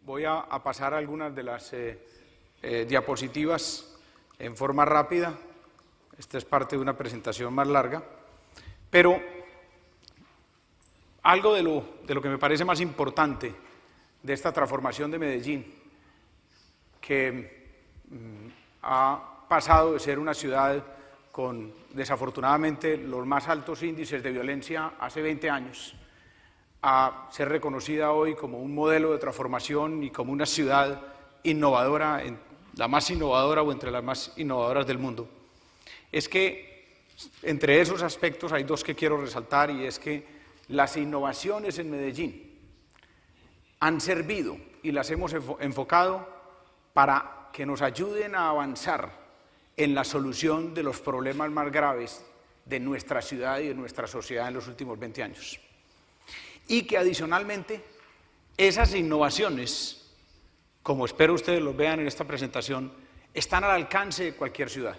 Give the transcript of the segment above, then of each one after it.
Voy a pasar algunas de las diapositivas en forma rápida. Esta es parte de una presentación más larga, pero algo de lo que me parece más importante de esta transformación de Medellín, que ha pasado de ser una ciudad con, desafortunadamente, los más altos índices de violencia hace 20 años, a ser reconocida hoy como un modelo de transformación y como una ciudad innovadora, la más innovadora o entre las más innovadoras del mundo, es que entre esos aspectos hay dos que quiero resaltar, y es que las innovaciones en Medellín han servido y las hemos enfocado para que nos ayuden a avanzar en la solución de los problemas más graves de nuestra ciudad y de nuestra sociedad en los últimos 20 años. Y que adicionalmente esas innovaciones, como espero ustedes los vean en esta presentación, están al alcance de cualquier ciudad.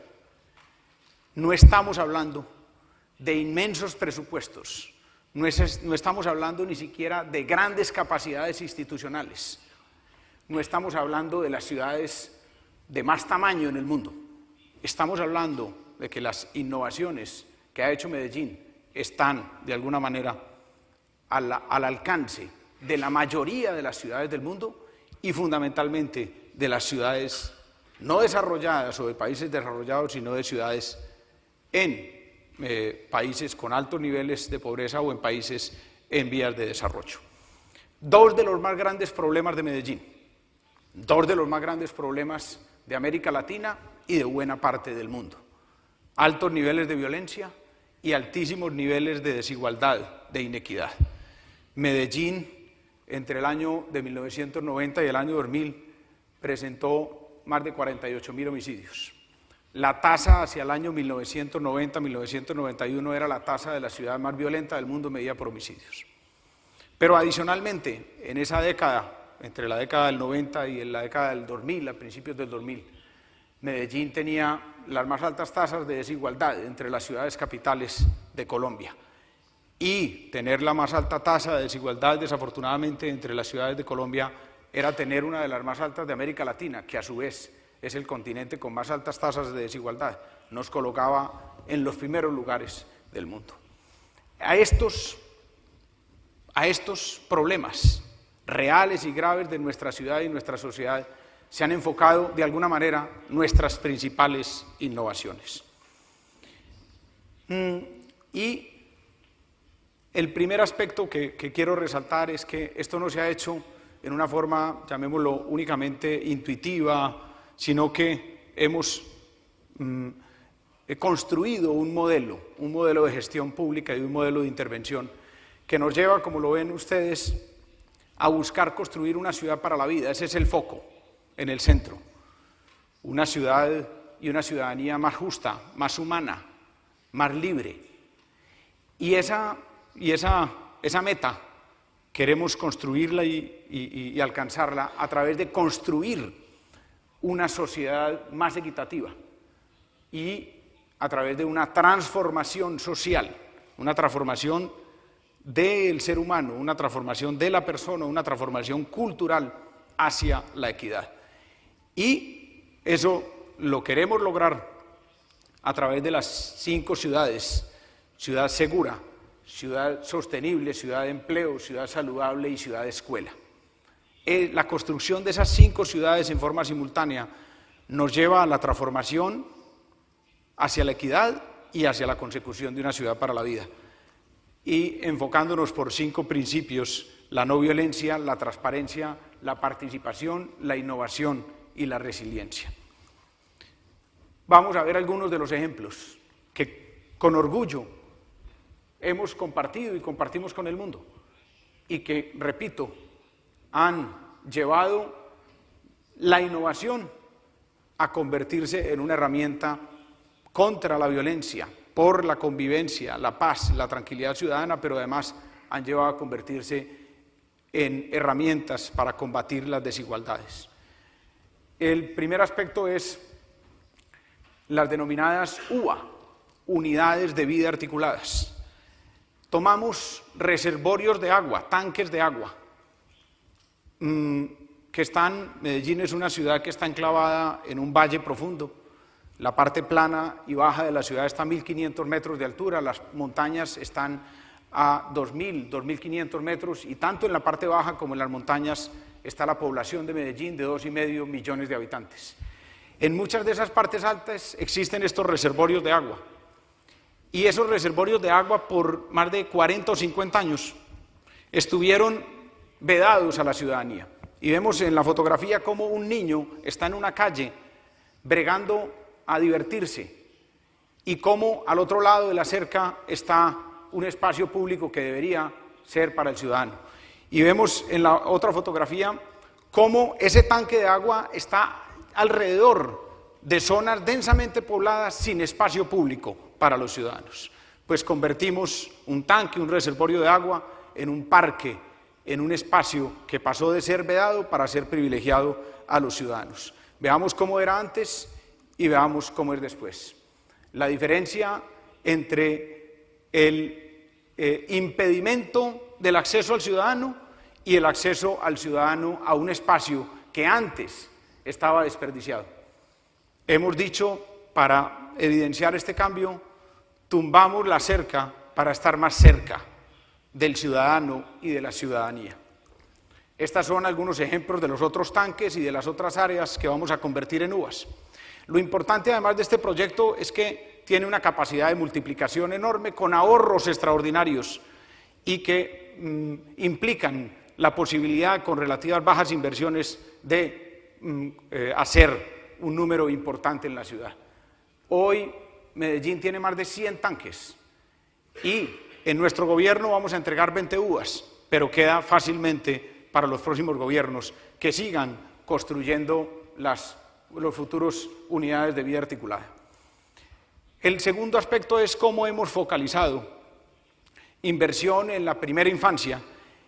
No estamos hablando de inmensos presupuestos, no estamos hablando ni siquiera de grandes capacidades institucionales, no estamos hablando de las ciudades de más tamaño en el mundo, estamos hablando de que las innovaciones que ha hecho Medellín están de alguna manera al alcance de la mayoría de las ciudades del mundo y fundamentalmente de las ciudades no desarrolladas o de países desarrollados, sino de ciudades en países con altos niveles de pobreza o en países en vías de desarrollo. Dos de los más grandes problemas de Medellín, dos de los más grandes problemas de América Latina y de buena parte del mundo: altos niveles de violencia y altísimos niveles de desigualdad, de inequidad. Medellín, entre el año de 1990 y el año 2000, presentó más de 48.000 homicidios. La tasa hacia el año 1990-1991 era la tasa de la ciudad más violenta del mundo medida por homicidios. Pero adicionalmente, en esa década, entre la década del 90 y en la década del 2000, a principios del 2000, Medellín tenía las más altas tasas de desigualdad entre las ciudades capitales de Colombia. Y tener la más alta tasa de desigualdad, desafortunadamente, entre las ciudades de Colombia, era tener una de las más altas de América Latina, que a su vez es el continente con más altas tasas de desigualdad. Nos colocaba en los primeros lugares del mundo. A estos problemas reales y graves de nuestra ciudad y nuestra sociedad se han enfocado de alguna manera nuestras principales innovaciones. Y el primer aspecto que quiero resaltar es que esto no se ha hecho en una forma, llamémoslo, únicamente intuitiva, sino que hemos construido un modelo de gestión pública y un modelo de intervención que nos lleva, como lo ven ustedes, a buscar construir una ciudad para la vida. Ese es el foco, en el centro. Una ciudad y una ciudadanía más justa, más humana, más libre. Y esa meta queremos construirla y alcanzarla a través de construir una sociedad más equitativa y a través de una transformación social, una transformación del ser humano, una transformación de la persona, una transformación cultural hacia la equidad. Y eso lo queremos lograr a través de las 5 ciudades: ciudad segura, ciudad sostenible, ciudad de empleo, ciudad saludable y ciudad de escuela. La construcción de esas 5 ciudades en forma simultánea nos lleva a la transformación hacia la equidad y hacia la consecución de una ciudad para la vida. Y enfocándonos por 5 principios: la no violencia, la transparencia, la participación, la innovación y la resiliencia. Vamos a ver algunos de los ejemplos que con orgullo hemos compartido y compartimos con el mundo y que, repito, han llevado la innovación a convertirse en una herramienta contra la violencia, por la convivencia, la paz, la tranquilidad ciudadana, pero además han llevado a convertirse en herramientas para combatir las desigualdades. El primer aspecto es las denominadas UVA, unidades de vida articuladas. Tomamos reservorios de agua, tanques de agua, Medellín es una ciudad que está enclavada en un valle profundo. La parte plana y baja de la ciudad está a 1.500 metros de altura, las montañas están a 2.000, 2.500 metros, y tanto en la parte baja como en las montañas está la población de Medellín de 2,5 millones de habitantes. En muchas de esas partes altas existen estos reservorios de agua, y esos reservorios de agua por más de 40 o 50 años estuvieron vedados a la ciudadanía. Y vemos en la fotografía cómo un niño está en una calle bregando a divertirse, y cómo al otro lado de la cerca está un espacio público que debería ser para el ciudadano. Y vemos en la otra fotografía cómo ese tanque de agua está alrededor de zonas densamente pobladas sin espacio público para los ciudadanos. Pues convertimos un tanque, un reservorio de agua, en un parque, en un espacio que pasó de ser vedado para ser privilegiado a los ciudadanos. Veamos cómo era antes y veamos cómo es después. La diferencia entre el impedimento del acceso al ciudadano y el acceso al ciudadano a un espacio que antes estaba desperdiciado. Hemos dicho, para evidenciar este cambio, tumbamos la cerca para estar más cerca del ciudadano y de la ciudadanía. Estos son algunos ejemplos de los otros tanques y de las otras áreas que vamos a convertir en uvas. Lo importante además de este proyecto es que tiene una capacidad de multiplicación enorme con ahorros extraordinarios y que implican la posibilidad con relativas bajas inversiones de hacer un número importante en la ciudad. Hoy Medellín tiene más de 100 tanques y en nuestro gobierno vamos a entregar 20 uvas, pero queda fácilmente para los próximos gobiernos que sigan construyendo los futuros unidades de vida articulada. El segundo aspecto es cómo hemos focalizado inversión en la primera infancia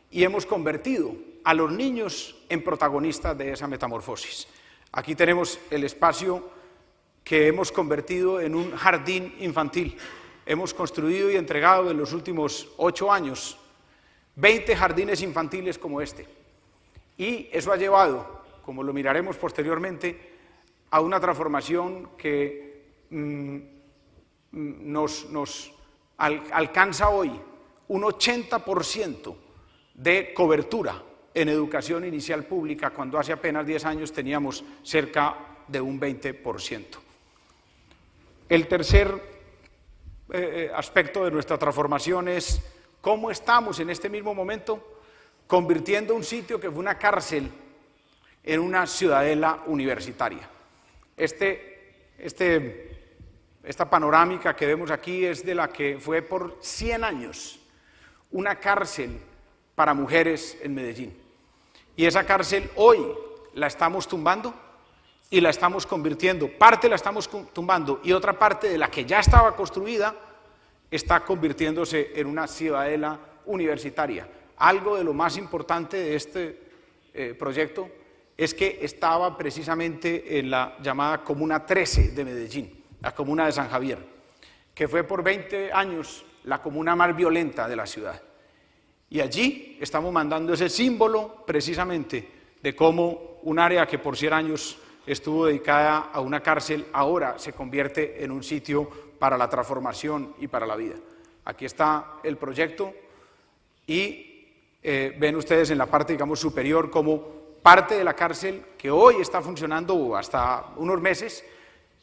y hemos convertido a los niños en protagonistas de esa metamorfosis. Aquí tenemos el espacio que hemos convertido en un jardín infantil. Hemos construido y entregado en los últimos 8 años 20 jardines infantiles como este. Y eso ha llevado, como lo miraremos posteriormente, a una transformación que nos alcanza hoy un 80% de cobertura en educación inicial pública, cuando hace apenas 10 años teníamos cerca de un 20%. El tercer aspecto de nuestra transformación es cómo estamos en este mismo momento convirtiendo un sitio que fue una cárcel en una ciudadela universitaria. Esta panorámica que vemos aquí es de la que fue por 100 años una cárcel para mujeres en Medellín. Y esa cárcel hoy la estamos tumbando y la estamos convirtiendo, parte la estamos tumbando y otra parte de la que ya estaba construida está convirtiéndose en una ciudadela universitaria. Algo de lo más importante de este proyecto es que estaba precisamente en la llamada Comuna 13 de Medellín, la comuna de San Javier, que fue por 20 años la comuna más violenta de la ciudad. Y allí estamos mandando ese símbolo precisamente de cómo un área que por 100 años estuvo dedicada a una cárcel, ahora se convierte en un sitio para la transformación y para la vida. Aquí está el proyecto y ven ustedes en la parte, digamos, superior como parte de la cárcel que hoy está funcionando hasta unos meses,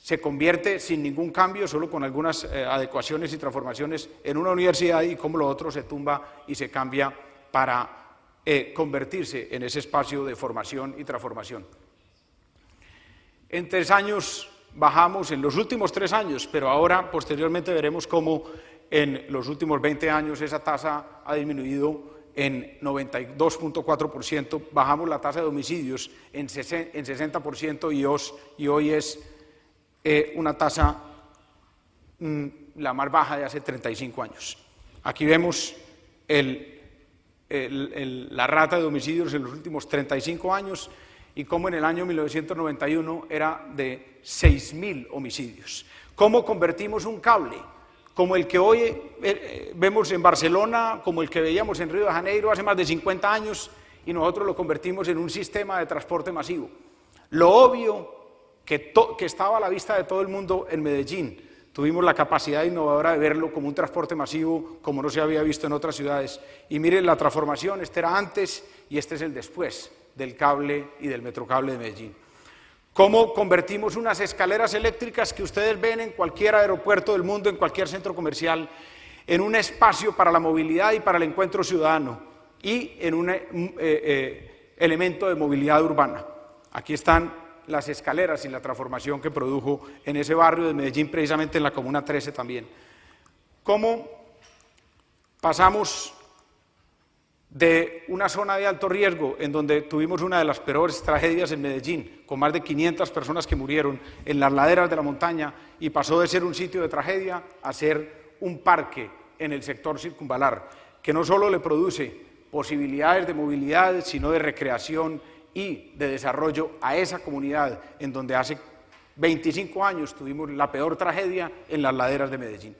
se convierte sin ningún cambio, solo con algunas adecuaciones y transformaciones en una universidad, y como lo otro se tumba y se cambia para convertirse en ese espacio de formación y transformación. En 3 años bajamos, en los últimos 3 años, pero ahora posteriormente veremos cómo en los últimos 20 años esa tasa ha disminuido en 92.4%, bajamos la tasa de homicidios en 60% y hoy es una tasa la más baja de hace 35 años. Aquí vemos la rata de homicidios en los últimos 35 años y cómo en el año 1991 era de 6.000 homicidios. ¿Cómo convertimos un cable como el que hoy vemos en Barcelona, como el que veíamos en Río de Janeiro hace más de 50 años, y nosotros lo convertimos en un sistema de transporte masivo. Lo obvio que estaba a la vista de todo el mundo en Medellín, tuvimos la capacidad innovadora de verlo como un transporte masivo como no se había visto en otras ciudades. Y miren la transformación, este era antes y este es el después del cable y del metrocable de Medellín. Cómo convertimos unas escaleras eléctricas que ustedes ven en cualquier aeropuerto del mundo, en cualquier centro comercial, en un espacio para la movilidad y para el encuentro ciudadano y en un elemento de movilidad urbana. Aquí están las escaleras y la transformación que produjo en ese barrio de Medellín, precisamente en la Comuna 13 también. Cómo pasamos de una zona de alto riesgo, en donde tuvimos una de las peores tragedias en Medellín, con más de 500 personas que murieron en las laderas de la montaña, y pasó de ser un sitio de tragedia a ser un parque en el sector circunvalar, que no solo le produce posibilidades de movilidad, sino de recreación y de desarrollo a esa comunidad, en donde hace 25 años tuvimos la peor tragedia en las laderas de Medellín.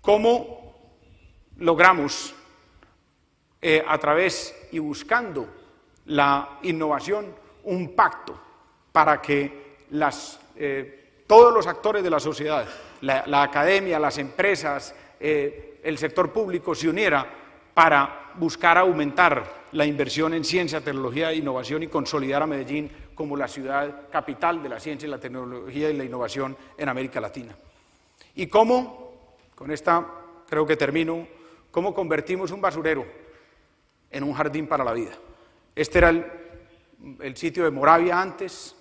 ¿Cómo logramos a través y buscando la innovación, un pacto para que todos los actores de la sociedad, la academia, las empresas, el sector público se uniera para buscar aumentar la inversión en ciencia, tecnología e innovación y consolidar a Medellín como la ciudad capital de la ciencia, la tecnología y la innovación en América Latina? Y cómo, con esta creo que termino, cómo convertimos un basurero en un jardín para la vida. Este era el sitio de Moravia antes,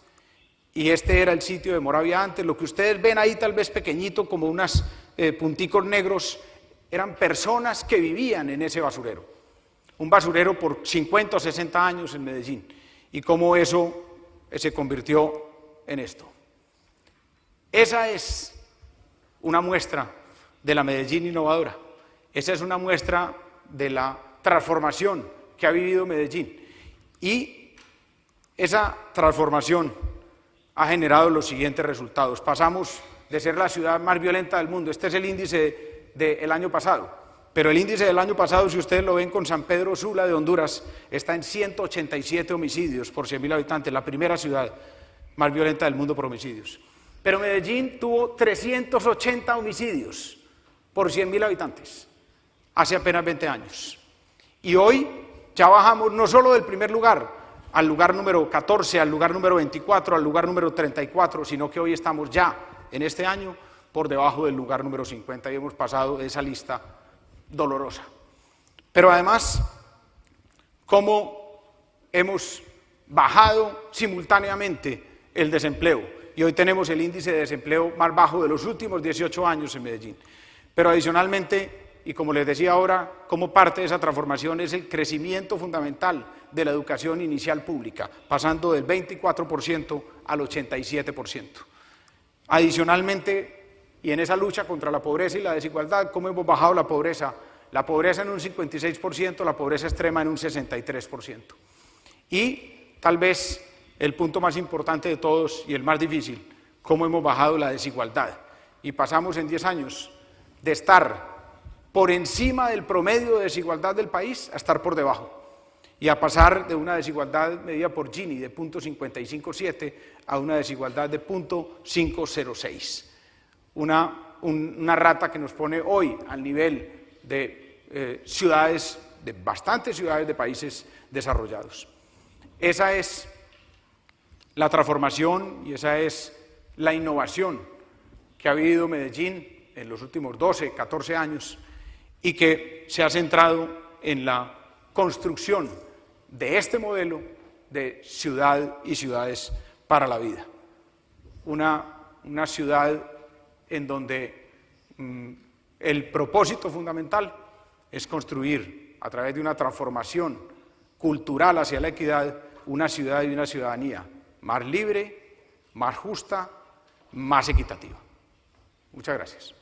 y este era el sitio de Moravia antes. Lo que ustedes ven ahí tal vez pequeñito, como unos punticos negros, eran personas que vivían en ese basurero. Un basurero por 50 o 60 años en Medellín, y cómo eso se convirtió en esto. Esa es una muestra de la Medellín innovadora. Esa es una muestra de la transformación que ha vivido Medellín, y esa transformación ha generado los siguientes resultados. Pasamos de ser la ciudad más violenta del mundo. Este es el índice del año pasado, pero el índice del año pasado, si ustedes lo ven con San Pedro Sula de Honduras, está en 187 homicidios por 100.000 habitantes, la primera ciudad más violenta del mundo por homicidios. Pero Medellín tuvo 380 homicidios por 100.000 habitantes hace apenas 20 años. Y hoy ya bajamos no solo del primer lugar, al lugar número 14, al lugar número 24, al lugar número 34, sino que hoy estamos ya, en este año, por debajo del lugar número 50 y hemos pasado de esa lista dolorosa. Pero además, cómo hemos bajado simultáneamente el desempleo, y hoy tenemos el índice de desempleo más bajo de los últimos 18 años en Medellín. Pero adicionalmente, y como les decía ahora, como parte de esa transformación es el crecimiento fundamental de la educación inicial pública, pasando del 24% al 87%. Adicionalmente, y en esa lucha contra la pobreza y la desigualdad, ¿cómo hemos bajado la pobreza? La pobreza en un 56%, la pobreza extrema en un 63%. Y tal vez el punto más importante de todos y el más difícil, ¿cómo hemos bajado la desigualdad? Y pasamos en 10 años de estar por encima del promedio de desigualdad del país a estar por debajo, y a pasar de una desigualdad medida por Gini de 0.557 a una desigualdad de 0.506. Una rata que nos pone hoy al nivel de ciudades, de bastantes ciudades de países desarrollados. Esa es la transformación y esa es la innovación que ha vivido Medellín en los últimos 12, 14 años, y que se ha centrado en la construcción de este modelo de ciudad y ciudades para la vida. Una ciudad en donde el propósito fundamental es construir, a través de una transformación cultural hacia la equidad, una ciudad y una ciudadanía más libre, más justa, más equitativa. Muchas gracias.